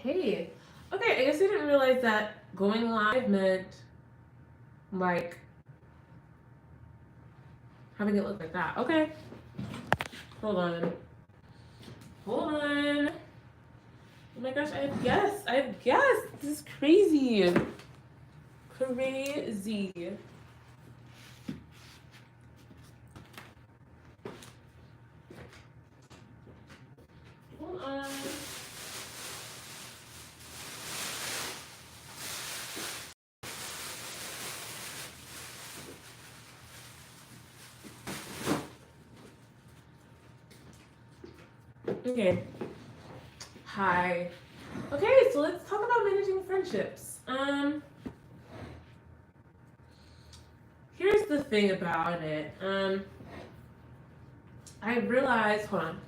Hey, okay, I guess I didn't realize that going live meant like having it look like that. Okay, hold on. Hold on. Oh my gosh, I have guests. I have guests. This is crazy. Crazy. Hold on. Okay. Hi. Okay, so let's talk about managing friendships. Here's the thing about it. I realized, hold on.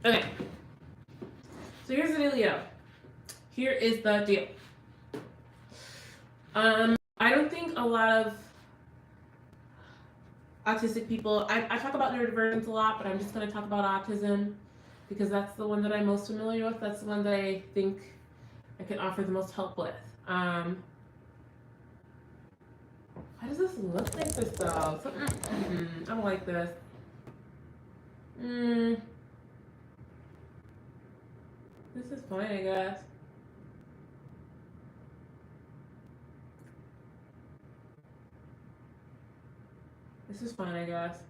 Okay. So here's the dealio. Here is the deal. I don't think a lot of autistic people, I talk about neurodivergence a lot, but I'm just going to talk about autism because that's the one that I'm most familiar with. That's the one that I think I can offer the most help with. Why does this look like this though? I don't like this. This is fine, I guess. This is fine, I guess.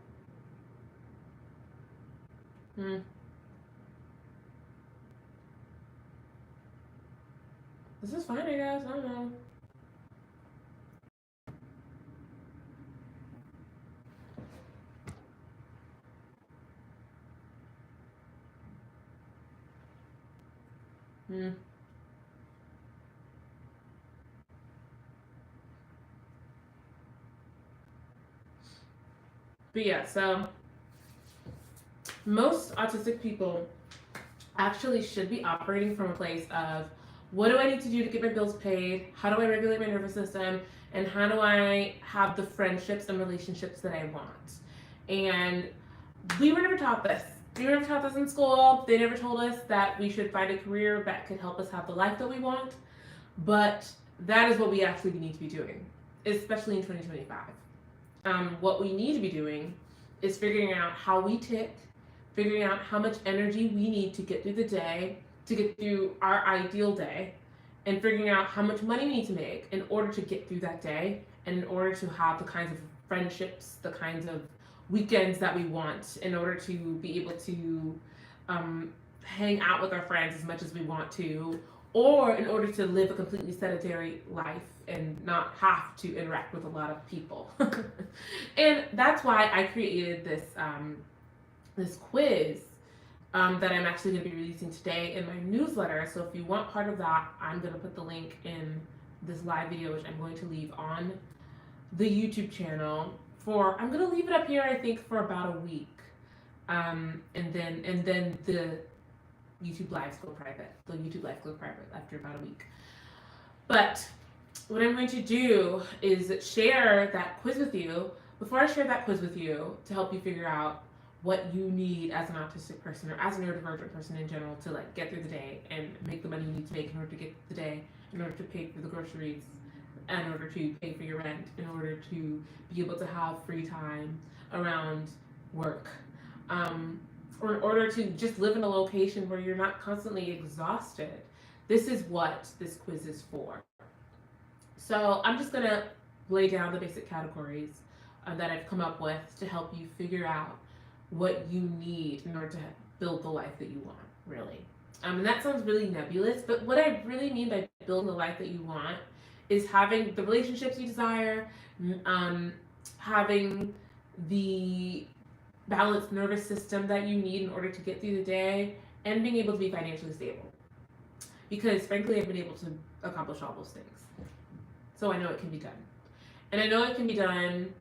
This is fine, I guess. I don't know. But yeah, so most autistic people actually should be operating from a place of what do I need to do to get my bills paid? How do I regulate my nervous system? And how do I have the friendships and relationships that I want? And we were never taught this. We were never taught this in school. They never told us that we should find a career that could help us have the life that we want. But that is what we actually need to be doing, especially in 2025. What we need to be doing is figuring out how we tick, figuring out how much energy we need to get through the day, to get through our ideal day, and figuring out how much money we need to make in order to get through that day and in order to have the kinds of friendships, the kinds of weekends that we want, in order to be able to hang out with our friends as much as we want to, or in order to live a completely sedentary life and not have to interact with a lot of people. And that's why I created this this quiz that I'm actually going to be releasing today in my newsletter. So if you want part of that, I'm going to put the link in this live video, which I'm going to leave on the YouTube channel for, I'm going to leave it up here, I think, for about a week. And then the YouTube lives go private. The YouTube lives go private after about a week. But what I'm going to do is share that quiz with you. Before I share that quiz with you, to help you figure out what you need as an autistic person or as a neurodivergent person in general to like get through the day and make the money you need to make in order to get through the day, in order to pay for the groceries, in order to pay for your rent, in order to be able to have free time around work, or in order to just live in a location where you're not constantly exhausted. This is what this quiz is for. So I'm just gonna lay down the basic categories that I've come up with to help you figure out what you need in order to build the life that you want, really. And that sounds really nebulous, but what I really mean by building the life that you want is having the relationships you desire, having the balanced nervous system that you need in order to get through the day, and being able to be financially stable. Because frankly, I've been able to accomplish all those things. So I know it can be done. And I know it can be done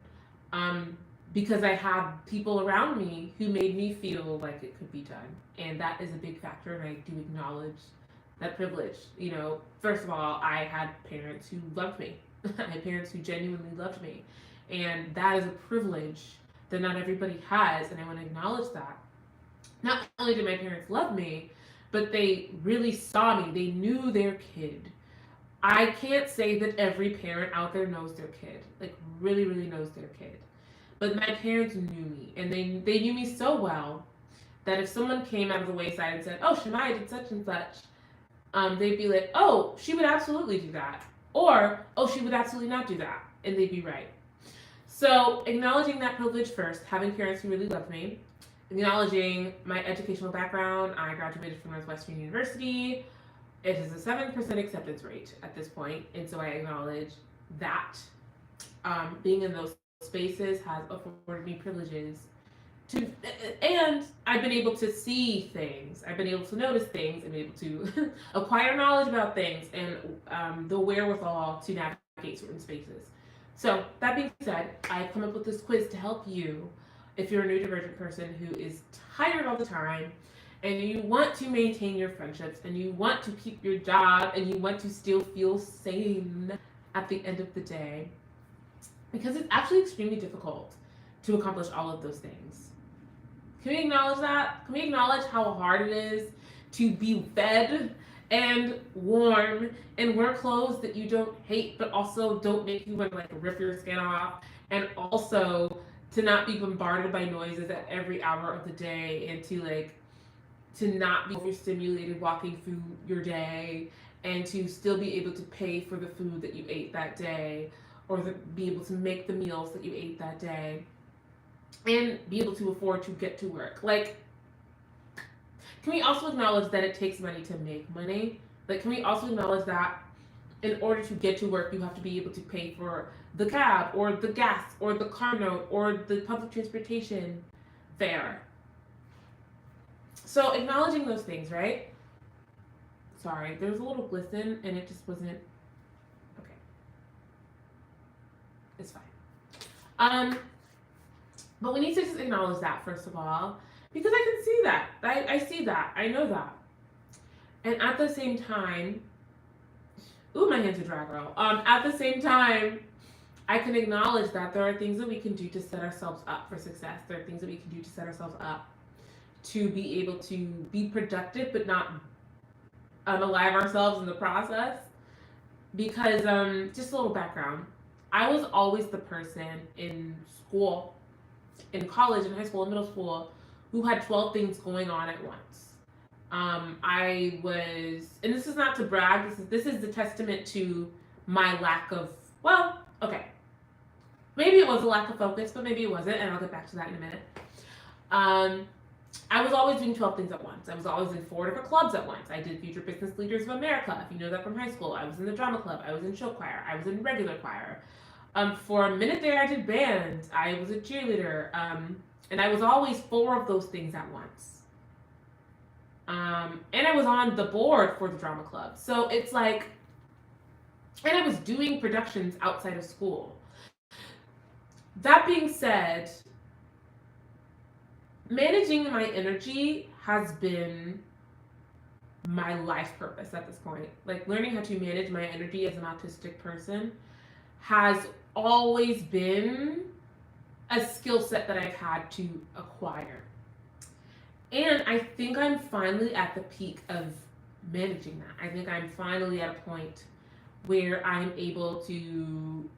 because I have people around me who made me feel like it could be done. And that is a big factor, and I do acknowledge that privilege. You know, first of all, I had parents who loved me. I had parents who genuinely loved me. And that is a privilege that not everybody has, and I want to acknowledge that. Not only did my parents love me, but they really saw me. They knew their kid. I can't say that every parent out there knows their kid, like really, really knows their kid. But my parents knew me, and they knew me so well that if someone came out of the wayside and said, "Oh, Shemaya did such and such," they'd be like, "Oh, she would absolutely do that," or "Oh, she would absolutely not do that," and they'd be right. So acknowledging that privilege first, having parents who really loved me, acknowledging my educational background. I graduated from Northwestern University. It is a 7% acceptance rate at this point, and so I acknowledge that being in those spaces has afforded me privileges to, and I've been able to see things. I've been able to notice things and be able to acquire knowledge about things and the wherewithal to navigate certain spaces. So that being said, I've come up with this quiz to help you if you're a neurodivergent person who is tired all the time and you want to maintain your friendships and you want to keep your job and you want to still feel sane at the end of the day, because it's actually extremely difficult to accomplish all of those things. Can we acknowledge that? Can we acknowledge how hard it is to be fed and warm and wear clothes that you don't hate but also don't make you want to like rip your skin off, and also to not be bombarded by noises at every hour of the day, and to not be overstimulated walking through your day, and to still be able to pay for the food that you ate that day, or be able to make the meals that you ate that day, and be able to afford to get to work. Like, can we also acknowledge that it takes money to make money? Like, can we also acknowledge that in order to get to work, you have to be able to pay for the cab or the gas or the car note or the public transportation fare? So acknowledging those things, right? Sorry, there was a little glisten and it just wasn't okay. It's fine. But we need to just acknowledge that first of all, because I can see that. I see that. I know that. And at the same time, ooh, my hands are dry, girl. At the same time, I can acknowledge that there are things that we can do to set ourselves up for success. There are things that we can do to set ourselves up to be able to be productive, but not unalive ourselves in the process. Because just a little background, I was always the person in school, in college, in high school, in middle school, who had 12 things going on at once. I was, and this is not to brag, this is the testament to my lack of, well, okay, maybe it was a lack of focus, but maybe it wasn't, and I'll get back to that in a minute. I was always doing 12 things at once. I was always in 4 different clubs at once. I did Future Business Leaders of America, if you know that from high school. I was in the drama club. I was in show choir. I was in regular choir. For a minute there, I did band. I was a cheerleader. And I was always 4 of those things at once. And I was on the board for the drama club. So it's like, and I was doing productions outside of school. That being said, managing my energy has been my life purpose at this point. Like, learning how to manage my energy as an autistic person has always been a skill set that I've had to acquire. And I think I'm finally at the peak of managing that. I think I'm finally at a point where I'm able to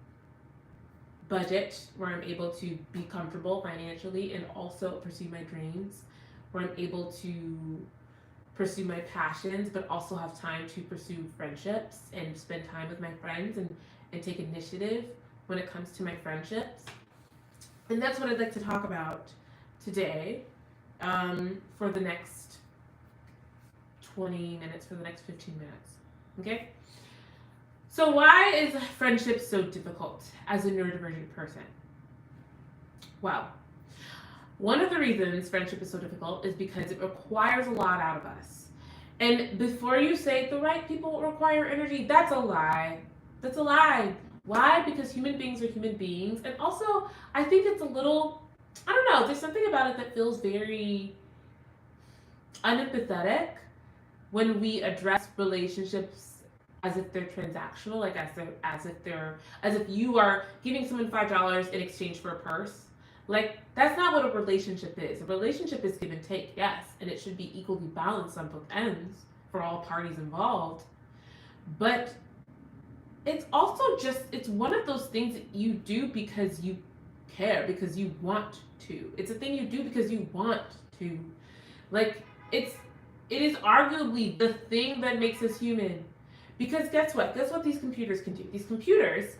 budget, where I'm able to be comfortable financially and also pursue my dreams, where I'm able to pursue my passions, but also have time to pursue friendships and spend time with my friends and take initiative when it comes to my friendships. And that's what I'd like to talk about today, for the next 20 minutes, for the next 15 minutes. Okay? So why is friendship so difficult as a neurodivergent person? Well, one of the reasons friendship is so difficult is because it requires a lot out of us. And before you say the right people require energy, that's a lie. That's a lie. Why? Because human beings are human beings. And also, I think it's a little, I don't know, there's something about it that feels very unempathetic when we address relationships as if they're transactional, like as if you are giving someone $5 in exchange for a purse. Like that's not what a relationship is. A relationship is give and take, yes, and it should be equally balanced on both ends for all parties involved. But it's also just it's one of those things that you do because you care, because you want to. It's a thing you do because you want to. Like it's it is arguably the thing that makes us human. Because guess what? Guess what these computers can do? These computers,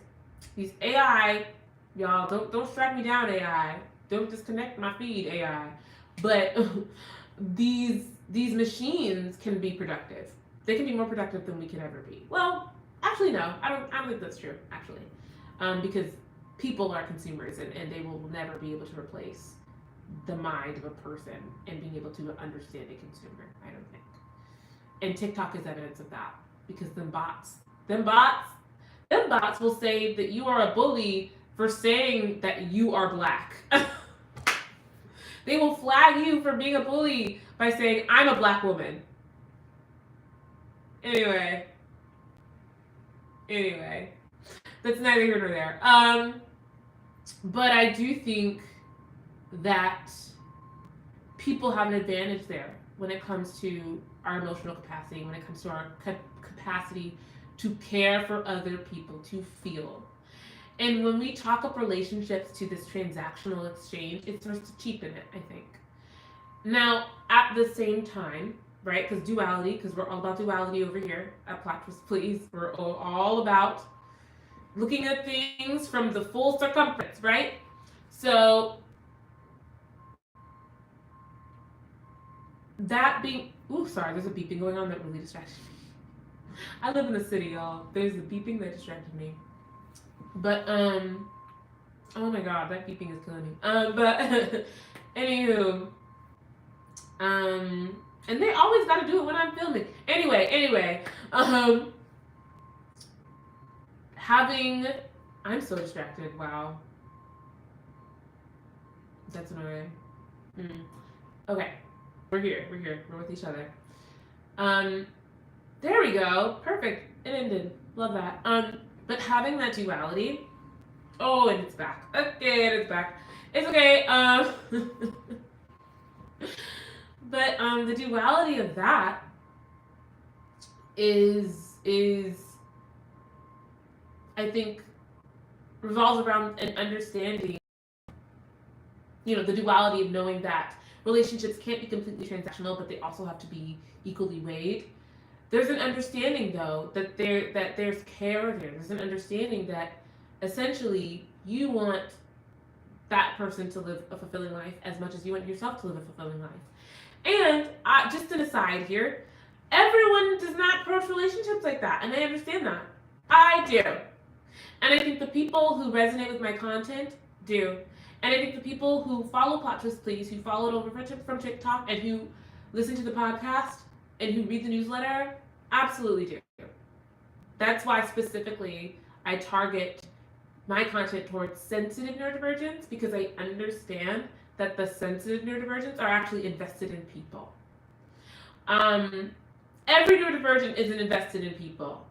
these AI, y'all don't strike me down AI. Don't disconnect my feed AI. But these machines can be productive. They can be more productive than we can ever be. Well, actually no. I don't think that's true, actually. Because people are consumers and they will never be able to replace the mind of a person and being able to understand a consumer, I don't think. And TikTok is evidence of that. Because them bots will say that you are a bully for saying that you are black. They will flag you for being a bully by saying, I'm a black woman. Anyway. That's neither here nor there. But I do think that people have an advantage there when it comes to our emotional capacity, when it comes to our capacity to care for other people, to feel. And when we talk up relationships to this transactional exchange, it starts to cheapen it, I think. Now, at the same time, right, because duality, because we're all about duality over here at Plot Twist Please, we're all about looking at things from the full circumference, right? So, that being, sorry, there's a beeping going on that really distracted me. I live in the city, y'all. There's a beeping that distracted me. But, oh my god, that beeping is killing me. But, anywho, and they always gotta do it when I'm filming. Anyway, I'm so distracted, wow. That's annoying. Okay, we're here, we're with each other. There we go, perfect, it ended, love that. But having that duality, and it's back. Okay, and it's back. It's okay. But the duality of that is I think revolves around an understanding, the duality of knowing that relationships can't be completely transactional, but they also have to be equally weighed. There's an understanding though that there's care there. There's an understanding that essentially you want that person to live a fulfilling life as much as you want yourself to live a fulfilling life. And just an aside here, everyone does not approach relationships like that, and I understand that. I do. And I think the people who resonate with my content do. And I think the people who follow Plot Twist Please, who follow it over from TikTok, and who listen to the podcast, and who read the newsletter, absolutely do. That's why specifically I target my content towards sensitive neurodivergents, because I understand that the sensitive neurodivergents are actually invested in people. Every neurodivergent isn't invested in people.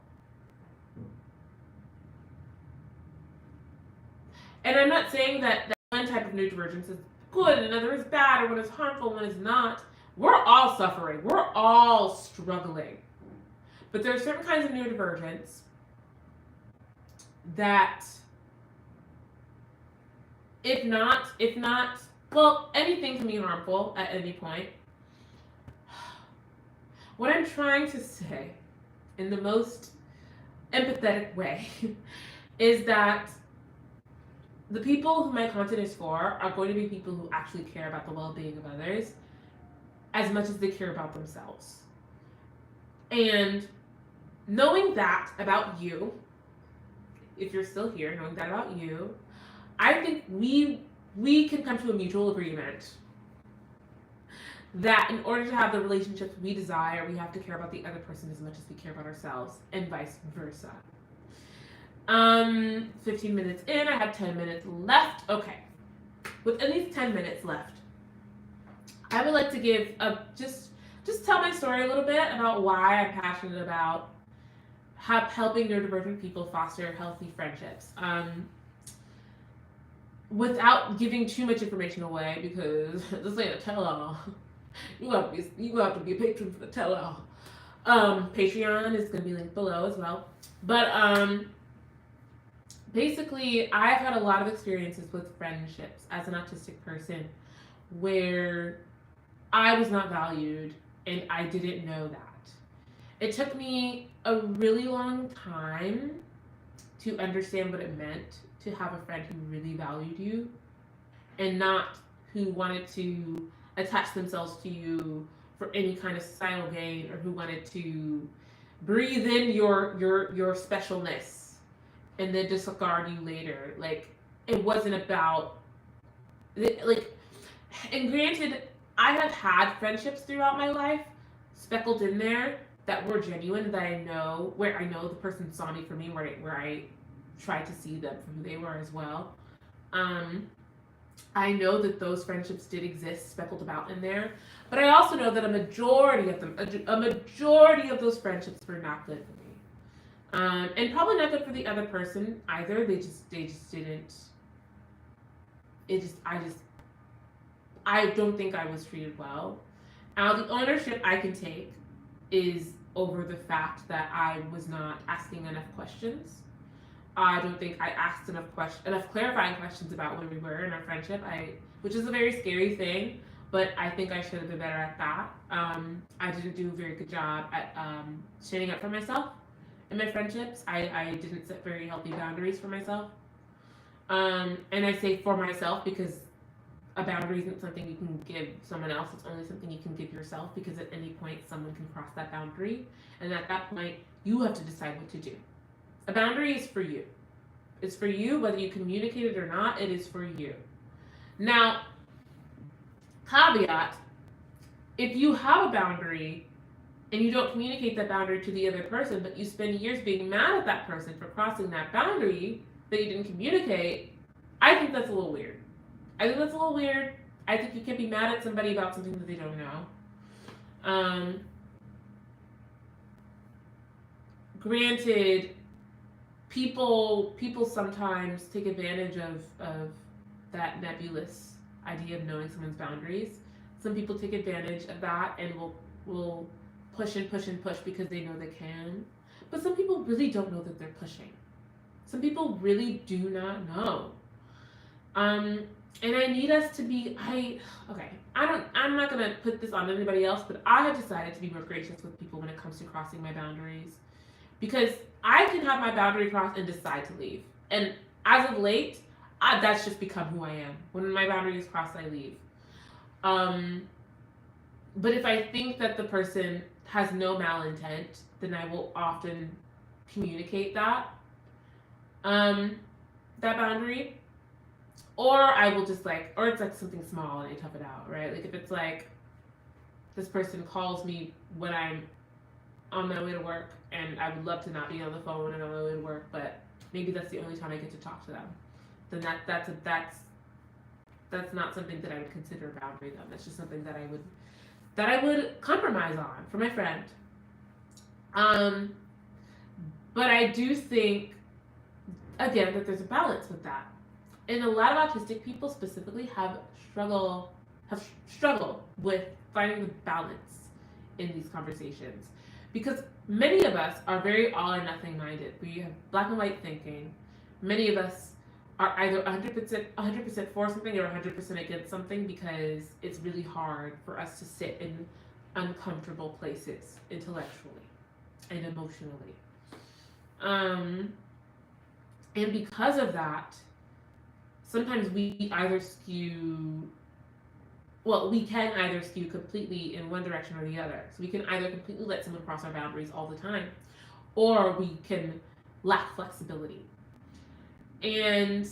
And I'm not saying that one type of neurodivergence is good and another is bad, or one is harmful, one is not. We're all suffering. We're all struggling. But there are certain kinds of neurodivergence that, if not, well, anything can be harmful at any point. What I'm trying to say, in the most empathetic way, is that the people who my content is for are going to be people who actually care about the well-being of others as much as they care about themselves. And knowing that about you, if you're still here, knowing that about you, I think we can come to a mutual agreement that in order to have the relationships we desire, we have to care about the other person as much as we care about ourselves, and vice versa. 15 minutes in, I have 10 minutes left. Okay. With at least 10 minutes left, I would like to give just tell my story a little bit about why I'm passionate about helping neurodivergent people foster healthy friendships. Without giving too much information away, because this ain't a tell-all. You have to be a patron for the tell-all. Patreon is going to be linked below as well. But basically, I've had a lot of experiences with friendships as an autistic person where I was not valued and I didn't know that. It took me a really long time to understand what it meant to have a friend who really valued you and not who wanted to attach themselves to you for any kind of societal gain, or who wanted to breathe in your specialness and then disregard you later. Like, it wasn't about, like, and granted, I have had friendships throughout my life speckled in there that were genuine, that I know, where I know the person saw me for me, where I tried to see them for who they were as well. I know that those friendships did exist speckled about in there, but I also know that a majority of them, a majority of those friendships were not good for me, and probably not good for the other person either. They just didn't. I don't think I was treated well. Now, the ownership I can take is over the fact that I was not asking enough questions. I don't think I asked enough clarifying questions about where we were in our friendship. Which is a very scary thing, but I think I should have been better at that. I didn't do a very good job at standing up for myself in my friendships. I didn't set very healthy boundaries for myself. And I say for myself because a boundary isn't something you can give someone else. It's only something you can give yourself, because at any point someone can cross that boundary, and at that point you have to decide what to do. A boundary is for you. It's for you, whether you communicate it or not. It is for you. Now, caveat: if you have a boundary and you don't communicate that boundary to the other person, but you spend years being mad at that person for crossing that boundary that you didn't communicate, I think that's a little weird. I think you can't be mad at somebody about something that they don't know. Granted, people sometimes take advantage of that nebulous idea of knowing someone's boundaries. Some people take advantage of that and will push and push and push because they know they can. But some people really don't know that they're pushing. Some people really do not know. And I need us to be, I'm not going to put this on anybody else, but I have decided to be more gracious with people when it comes to crossing my boundaries. Because I can have my boundary crossed and decide to leave. And as of late, that's just become who I am. When my boundary is crossed, I leave. But if I think that the person has no malintent, then I will often communicate that boundary. Or I will just or it's something small and I tough it out, right? Like if it's this person calls me when I'm on my way to work and I would love to not be on the phone when I'm on my way to work, but maybe that's the only time I get to talk to them, then that's not something that I would consider a boundary though. That's just something that I would compromise on for my friend. But I do think, again, that there's a balance with that. And a lot of autistic people specifically have struggled with finding the balance in these conversations, because many of us are very all or nothing minded. We have black and white thinking. Many of us are either 100% for something or 100% against something, because it's really hard for us to sit in uncomfortable places intellectually and emotionally. And because of that, sometimes we can either skew completely in one direction or the other. So we can either completely let someone cross our boundaries all the time, or we can lack flexibility. And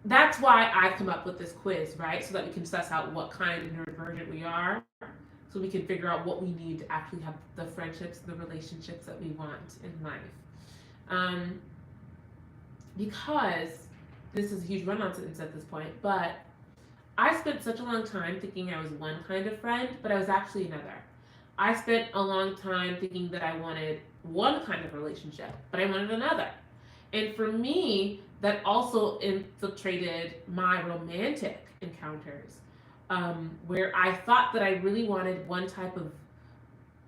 that's why I've come up with this quiz, right? So that we can suss out what kind of neurodivergent we are, so we can figure out what we need to actually have the friendships, the relationships that we want in life. Because this is a huge run-on sentence at this point, but I spent such a long time thinking I was one kind of friend, but I was actually another. I spent a long time thinking that I wanted one kind of relationship, but I wanted another. And for me, that also infiltrated my romantic encounters, where I thought that I really wanted one type of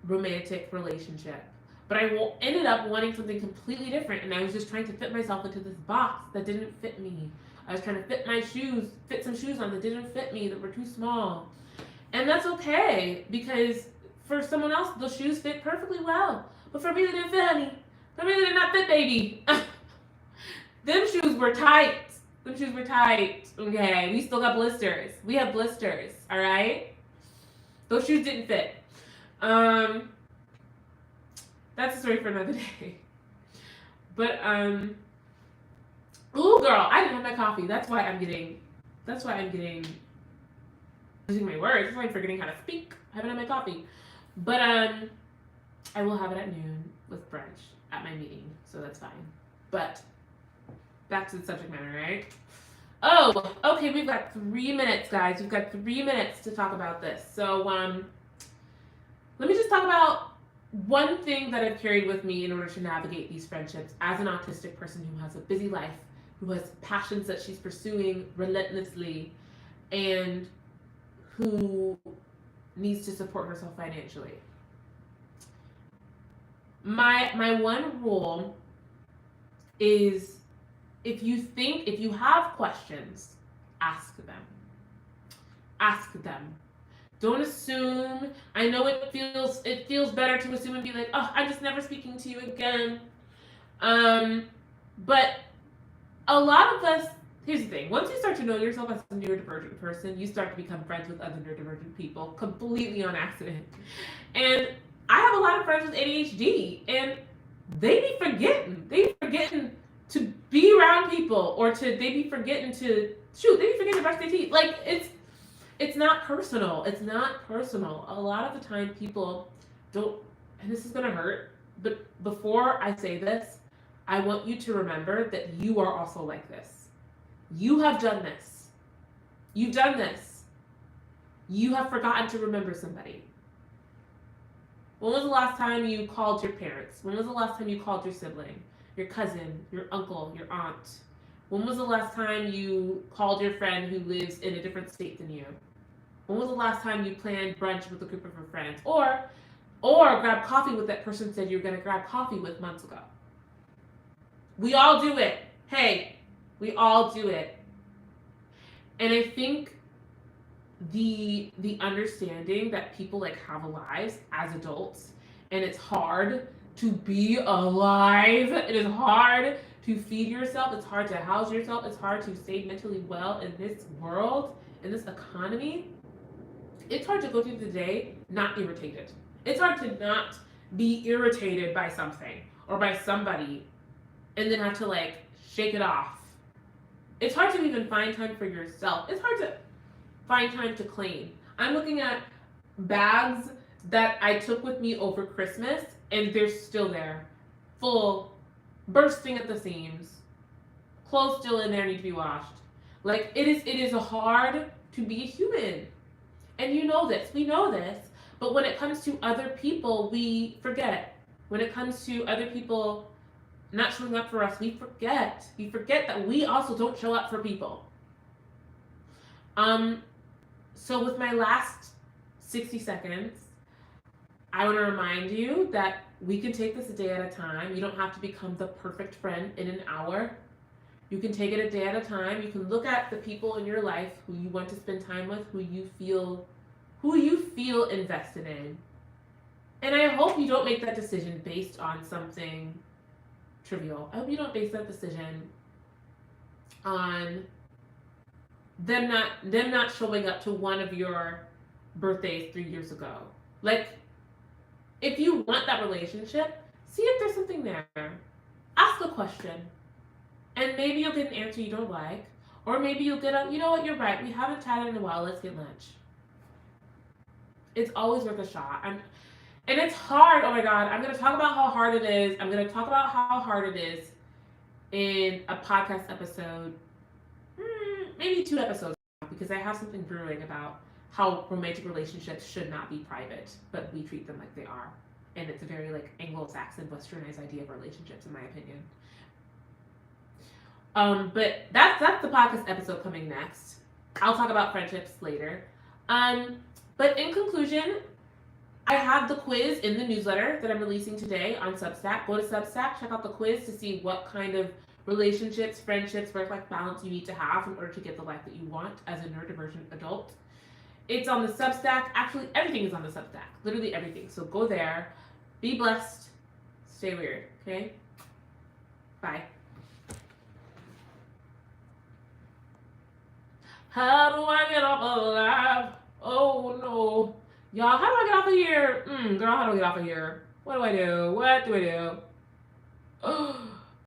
romantic relationship. But I ended up wanting something completely different, and I was just trying to fit myself into this box that didn't fit me. I was trying to fit some shoes on that didn't fit me, that were too small. And that's okay, because for someone else, those shoes fit perfectly well. But for me, they didn't fit, honey. For me, they did not fit, baby. Them shoes were tight. Them shoes were tight. Okay, we still got blisters. We have blisters, all right? Those shoes didn't fit. That's a story for another day. But ooh, girl, I didn't have my coffee. That's why I'm getting losing my words. That's why I'm forgetting how to speak. I haven't had my coffee. But I will have it at noon with brunch at my meeting, so that's fine. But back to the subject matter, right? Oh, okay, we've got 3 minutes, guys. We've got 3 minutes to talk about this. So let me just talk about one thing that I've carried with me in order to navigate these friendships as an autistic person who has a busy life, who has passions that she's pursuing relentlessly, and who needs to support herself financially. My one rule is, if you have questions, ask them. Ask them. Don't assume. I know it feels better to assume and be like, oh, I'm just never speaking to you again. But a lot of us, here's the thing. Once you start to know yourself as a neurodivergent person, you start to become friends with other neurodivergent people completely on accident. And I have a lot of friends with ADHD, and they be forgetting to be around people, or they be forgetting to brush their teeth. Like, it's not personal. It's not personal. A lot of the time people don't, and this is gonna hurt, but before I say this, I want you to remember that you are also like this. You have done this. You've done this. You have forgotten to remember somebody. When was the last time you called your parents? When was the last time you called your sibling, your cousin, your uncle, your aunt? When was the last time you called your friend who lives in a different state than you? When was the last time you planned brunch with a group of your friends? Or grabbed coffee with that person said you were going to grab coffee with months ago? We all do it. Hey, we all do it. And I think the understanding that people like have lives as adults, and it's hard to be alive. It is hard to feed yourself. It's hard to house yourself. It's hard to stay mentally well in this world, in this economy. It's hard to go through the day not irritated. It's hard to not be irritated by something or by somebody and then have to like shake it off. It's hard to even find time for yourself. It's hard to find time to clean. I'm looking at bags that I took with me over Christmas, and they're still there, full, bursting at the seams, clothes still in there, need to be washed. Like, it is hard to be a human. And you know this, we know this, but when it comes to other people, we forget. When it comes to other people not showing up for us, we forget. We forget that we also don't show up for people. So with my last 60 seconds, I want to remind you that we can take this a day at a time. You don't have to become the perfect friend in an hour. You can take it a day at a time. You can look at the people in your life who you want to spend time with, who you feel invested in. And I hope you don't make that decision based on something trivial. I hope you don't base that decision on them not showing up to one of your birthdays 3 years ago. Like, if you want that relationship, see if there's something there. Ask a question. And maybe you'll get an answer you don't like. Or maybe you'll get you know what, you're right, we haven't chatted in a while, let's get lunch. It's always worth a shot. And it's hard, oh my God, I'm going to talk about how hard it is. I'm going to talk about how hard it is in a podcast episode, maybe 2 episodes, because I have something brewing about how romantic relationships should not be private, but we treat them like they are. And it's a very like Anglo-Saxon, westernized idea of relationships, in my opinion. But that's the podcast episode coming next. I'll talk about friendships later. But in conclusion, I have the quiz in the newsletter that I'm releasing today on Substack. Go to Substack, check out the quiz to see what kind of relationships, friendships, work-life balance you need to have in order to get the life that you want as a neurodivergent adult. It's on the Substack. Actually, everything is on the Substack. Literally everything. So go there. Be blessed. Stay weird. Okay? Bye. How do I get off alive? Oh no. Y'all, how do I get off of here? Girl, how do I get off of here? What do I do? What do I do?